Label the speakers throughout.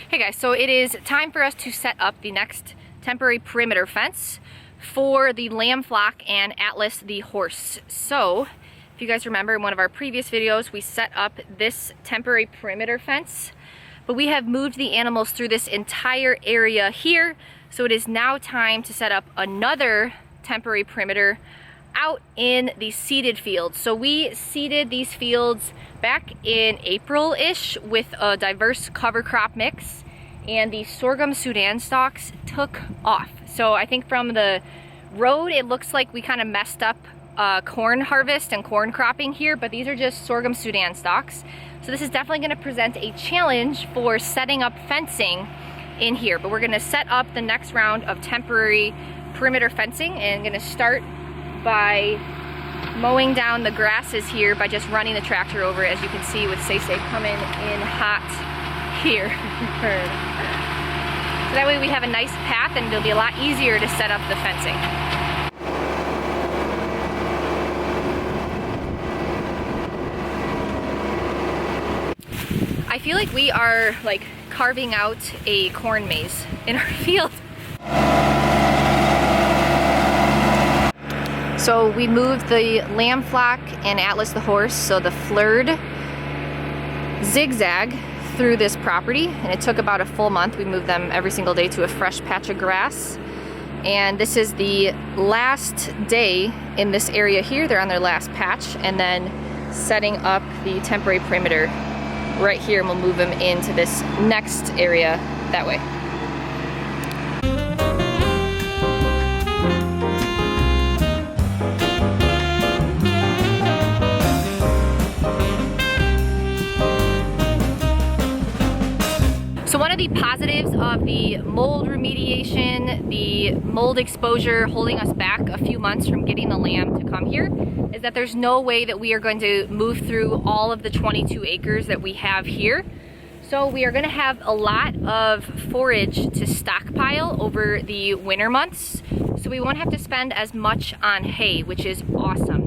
Speaker 1: Hey guys, so it is time for us to set up the next temporary perimeter fence for the lamb flock and Atlas the horse. So, if you guys remember in one of our previous videos, we set up this temporary perimeter fence, but we have moved the animals through this entire area here, so it is now time to set up another temporary perimeter out in the seeded fields. So we seeded these fields back in April-ish with a diverse cover crop mix, and the sorghum Sudan stalks took off. So I think from the road it looks like we kind of messed up corn harvest and corn cropping here, but these are just sorghum Sudan stalks. So this is definitely going to present a challenge for setting up fencing in here, but we're going to set up the next round of temporary perimeter fencing, and going to start by mowing down the grasses here by just running the tractor over it, as you can see with Say coming in hot here. So that way we have a nice path and it'll be a lot easier to set up the fencing. I feel like we are like carving out a corn maze in our field. So we moved the lamb flock and Atlas the horse, so the Flerd zigzag through this property, and it took about a full month. We moved them every single day to a fresh patch of grass, and this is the last day in this area here. They're on their last patch, and then setting up the temporary perimeter right here, and we'll move them into this next area that way. So one of the positives of the mold remediation, the mold exposure holding us back a few months from getting the lamb to come here, is that there's no way that we are going to move through all of the 22 acres that we have here. So we are going to have a lot of forage to stockpile over the winter months. So we won't have to spend as much on hay, which is awesome.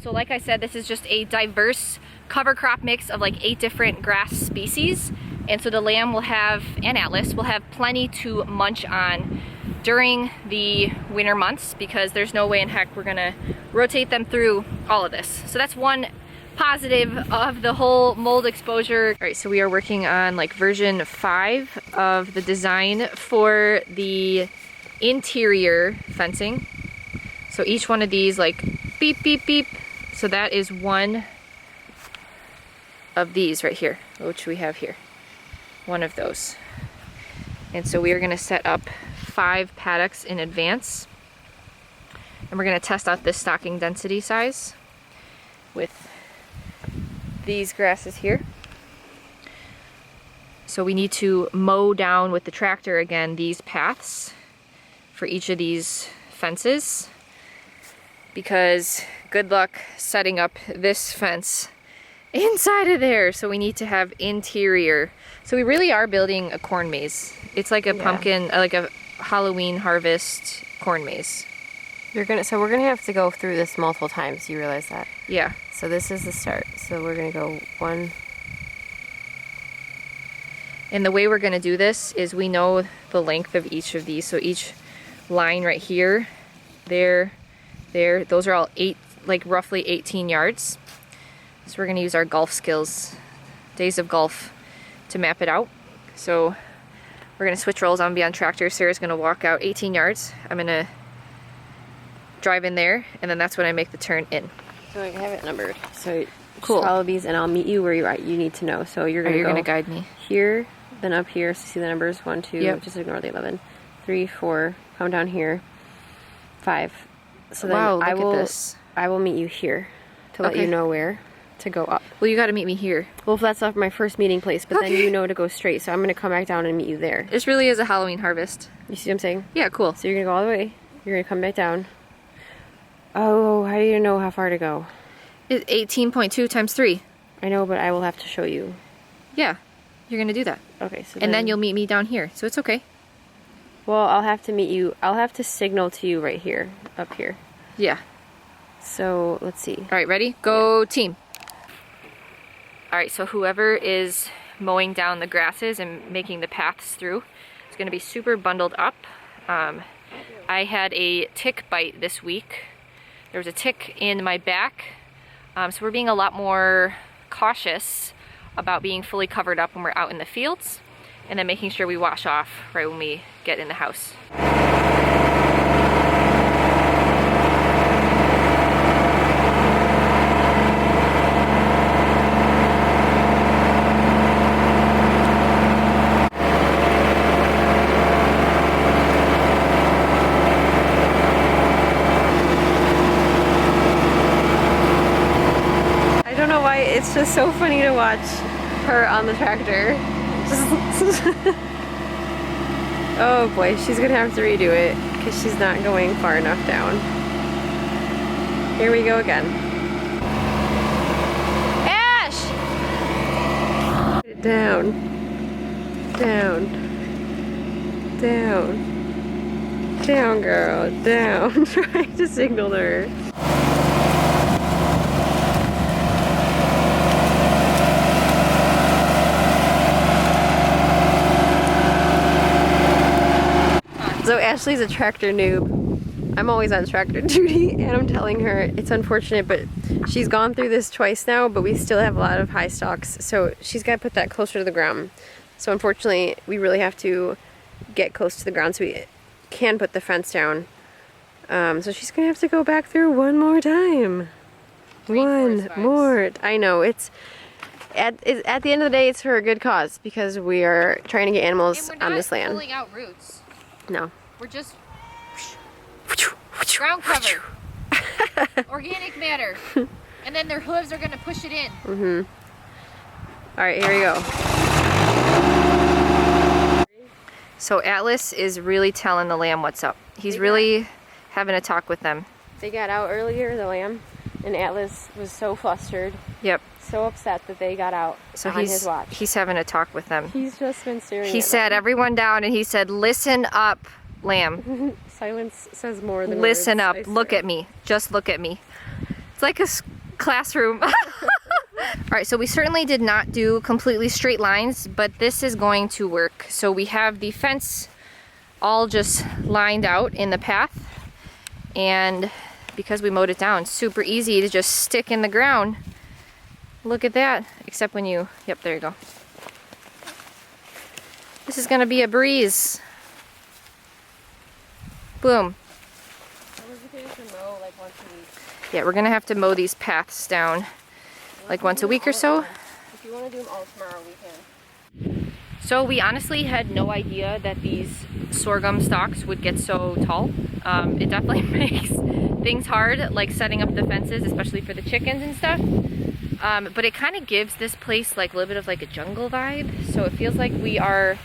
Speaker 1: So like I said, this is just a diverse cover crop mix of like 8 different grass species. And so the lamb will have, and Atlas, will have plenty to munch on during the winter months, because there's no way in heck we're gonna rotate them through all of this. So that's one positive of the whole mold exposure. All right, so we are working on like version 5 of the design for the interior fencing. So each one of these like beep, beep, beep. So that is one of these right here, which we have here. One of those. And so we are going to set up 5 paddocks in advance, and we're going to test out this stocking density size with these grasses here. So we need to mow down with the tractor again these paths for each of these fences, because good luck setting up this fence inside of there. So we need to have interior. So we really are building a corn maze. It's like a pumpkin, like a Halloween harvest corn maze.
Speaker 2: So we're gonna have to go through this multiple times. You realize that?
Speaker 1: Yeah.
Speaker 2: So this is the start. So we're gonna go 1.
Speaker 1: And the way we're gonna do this is we know the length of each of these. So each line right here, there, those are all roughly 18 yards. So we're going to use our golf skills, days of golf, to map it out. So we're going to switch roles. I'm going to be on tractor. Sarah's going to walk out 18 yards. I'm going to drive in there, and then that's when I make the turn in.
Speaker 2: So I have it numbered. So
Speaker 1: cool.
Speaker 2: Follow these, and I'll meet you where you need to know. So you're going to
Speaker 1: guide me
Speaker 2: here, then up here. So see the numbers 1, 2. Yep. Just ignore the 11. 3, 4. Come down here. 5. So then
Speaker 1: wow, look at this.
Speaker 2: I will meet you here to let you know where to go up.
Speaker 1: Well, you got to meet me here.
Speaker 2: Well, that's not my first meeting place, but then you know to go straight. So I'm going to come back down and meet you there.
Speaker 1: This really is a Halloween harvest.
Speaker 2: You see what I'm saying?
Speaker 1: Yeah, cool.
Speaker 2: So you're going to go all the way. You're going to come back down. Oh, how do you know how far to go?
Speaker 1: It's 18.2 times 3.
Speaker 2: I know, but I will have to show you.
Speaker 1: Yeah, you're going to do that.
Speaker 2: Okay. So
Speaker 1: and then you'll meet me down here, so it's okay.
Speaker 2: Well, I'll have to meet you. I'll have to signal to you right here, up here.
Speaker 1: Yeah.
Speaker 2: So let's see.
Speaker 1: All right, ready? Go team. All right, so whoever is mowing down the grasses and making the paths through. It's going to be super bundled up. I had a tick bite this week. There was a tick in my back, so we're being a lot more cautious about being fully covered up when we're out in the fields, and then making sure we wash off right when we get in the house.
Speaker 2: It's just so funny to watch her on the tractor. Oh boy, she's gonna have to redo it because she's not going far enough down. Here we go again.
Speaker 1: Ash!
Speaker 2: Down. Down. Down. Down, girl. Down. Trying to signal to her. So Ashley's a tractor noob. I'm always on tractor duty, and I'm telling her it's unfortunate, but she's gone through this twice now, but we still have a lot of high stalks, so she's got to put that closer to the ground. So unfortunately, we really have to get close to the ground so we can put the fence down. So she's gonna have to go back through one more time. One more. I know, it's at the end of the day, it's for a good cause because we are trying to get animals on this land.
Speaker 1: We're not pulling out roots.
Speaker 2: No.
Speaker 1: We're just ground cover. Organic matter. And then their hooves are going to push it in.
Speaker 2: Mm-hmm. All right, here we go. So Atlas is really telling the lamb what's up. He's really having a talk with them. They got out earlier, the lamb, and Atlas was so flustered. Yep. So upset that they got out on his watch. He's having a talk with them. He's just been staring. He sat everyone down and he said, "Listen up, lamb." Silence says more than
Speaker 1: listen
Speaker 2: words,
Speaker 1: up. Look at me. Just look at me. It's like a classroom. All right, so we certainly did not do completely straight lines, but this is going to work. So we have the fence all just lined out in the path, and because we mowed it down, super easy to just stick in the ground. Look at that, except when you, yep, there you go. This is gonna be a breeze. Boom. Yeah, we're gonna have to mow these paths down like once a week or so.
Speaker 2: If you want to do them all tomorrow, we can.
Speaker 1: So we honestly had no idea that these sorghum stalks would get so tall. It definitely makes things hard, like setting up the fences, especially for the chickens and stuff. But it kind of gives this place like a little bit of like a jungle vibe. So it feels like we are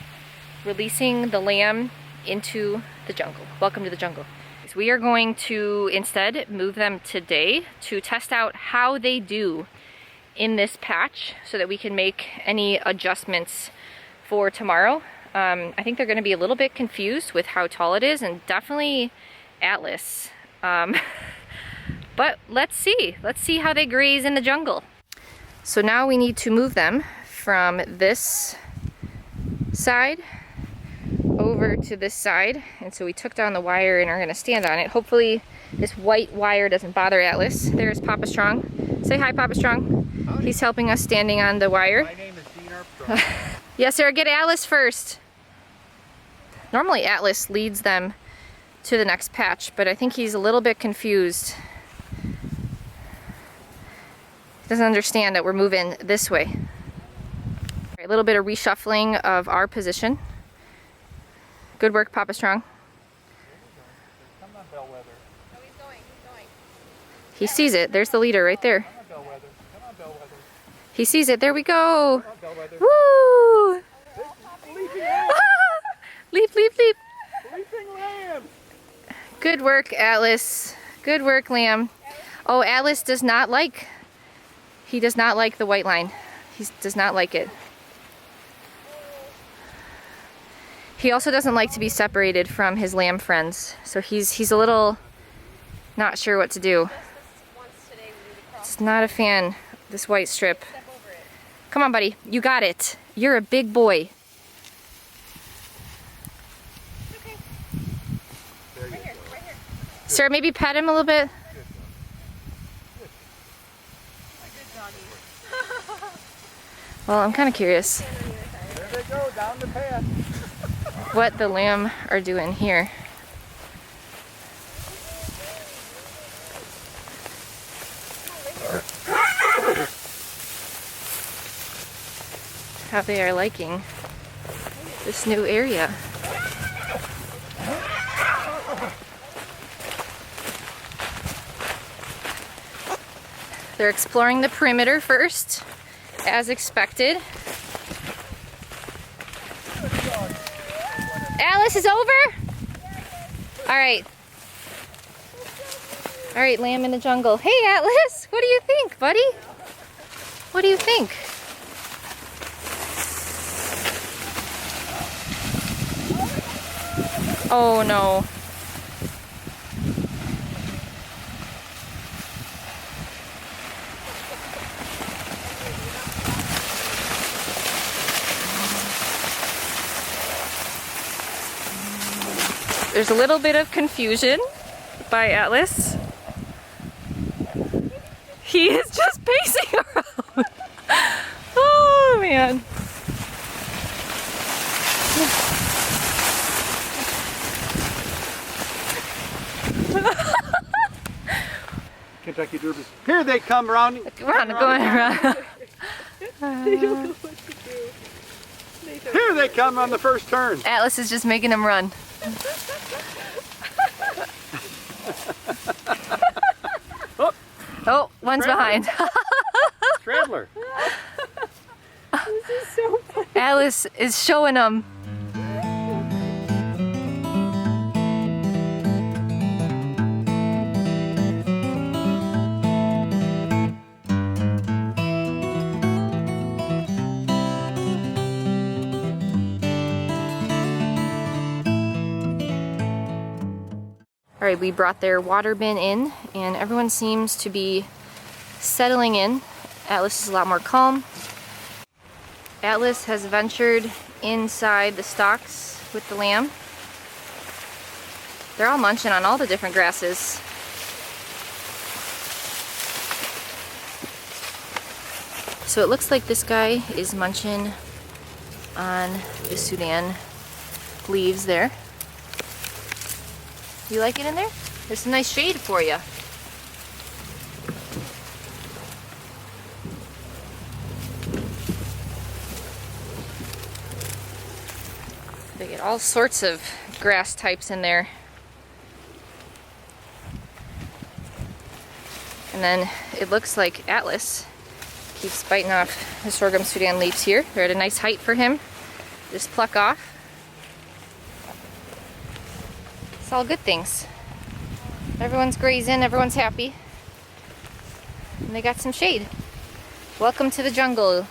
Speaker 1: releasing the lamb into the jungle. Welcome to the jungle. So we are going to instead move them today to test out how they do in this patch so that we can make any adjustments for tomorrow. I think they're going to be a little bit confused with how tall it is, and definitely Atlas. But let's see how they graze in the jungle. So now we need to move them from this side over to this side, and so we took down the wire and are going to stand on it. Hopefully this white wire doesn't bother Atlas. There's Papa Strong. Say hi, Papa Strong. Howdy. He's helping us standing on the wire.
Speaker 3: My name is Dean Armstrong.
Speaker 1: Yes, sir. Get Atlas first. Normally Atlas leads them to the next patch, but I think he's a little bit confused. He doesn't understand that we're moving this way. A little bit of reshuffling of our position. Good work, Papa Strong.
Speaker 3: Come on, Bellwether.
Speaker 1: Oh, he's going. He sees it. There's the leader right there.
Speaker 3: Come on, Bellwether. Come on, Bellwether.
Speaker 1: He sees it. There we go.
Speaker 3: Come on, Bellwether.
Speaker 1: Woo!
Speaker 3: Leaping lamb.
Speaker 1: Leap, leap, leap.
Speaker 3: Leaping lamb.
Speaker 1: Good work, Atlas. Good work, lamb. Oh, Atlas does not like, he does not like the white line. He does not like it. He also doesn't like to be separated from his lamb friends, so he's a little not sure what to do. He's not a fan of this white strip. Come on, buddy. You got it. You're a big boy.
Speaker 2: Okay.
Speaker 3: There you go.
Speaker 1: Sir, maybe pet him a little bit. Well, I'm kind of curious
Speaker 3: There they go, down the path.
Speaker 1: what the lamb are doing here. How they are liking this new area. They're exploring the perimeter first, as expected. Alice is over? Alright. Alright, lamb in the jungle. Hey Atlas, what do you think, buddy? What do you think? Oh no. There's a little bit of confusion by Atlas. He is just pacing around. Oh man.
Speaker 3: Kentucky Derby. Here they come around.
Speaker 1: Going around.
Speaker 3: Here they come on the first turn.
Speaker 1: Atlas is just making him run. Oh, one's behind.
Speaker 3: Straddler.
Speaker 2: This is so funny.
Speaker 1: Alice is showing them. All right, we brought their water bin in and everyone seems to be settling in. Atlas is a lot more calm. Atlas has ventured inside the stocks with the lamb. They're all munching on all the different grasses. So it looks like this guy is munching on the Sudan leaves there. You like it in there? There's some nice shade for you. They get all sorts of grass types in there. And then it looks like Atlas keeps biting off the sorghum Sudan leaves here. They're at a nice height for him. Just pluck off. It's all good things. Everyone's grazing, everyone's happy. And they got some shade. Welcome to the jungle,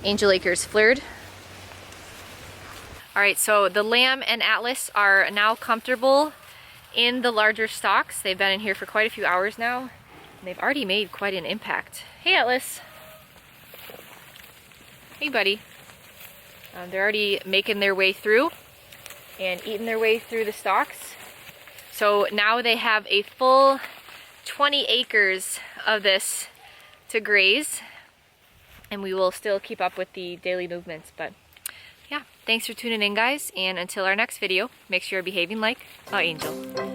Speaker 1: Angel Acres, Flerd. Alright, so the lamb and Atlas are now comfortable in the larger stocks. They've been in here for quite a few hours now. And they've already made quite an impact. Hey Atlas. Hey buddy. They're already making their way through and eating their way through the stalks. So now they have a full 20 acres of this to graze, and we will still keep up with the daily movements. But yeah, thanks for tuning in guys, and until our next video, make sure you're behaving like an angel.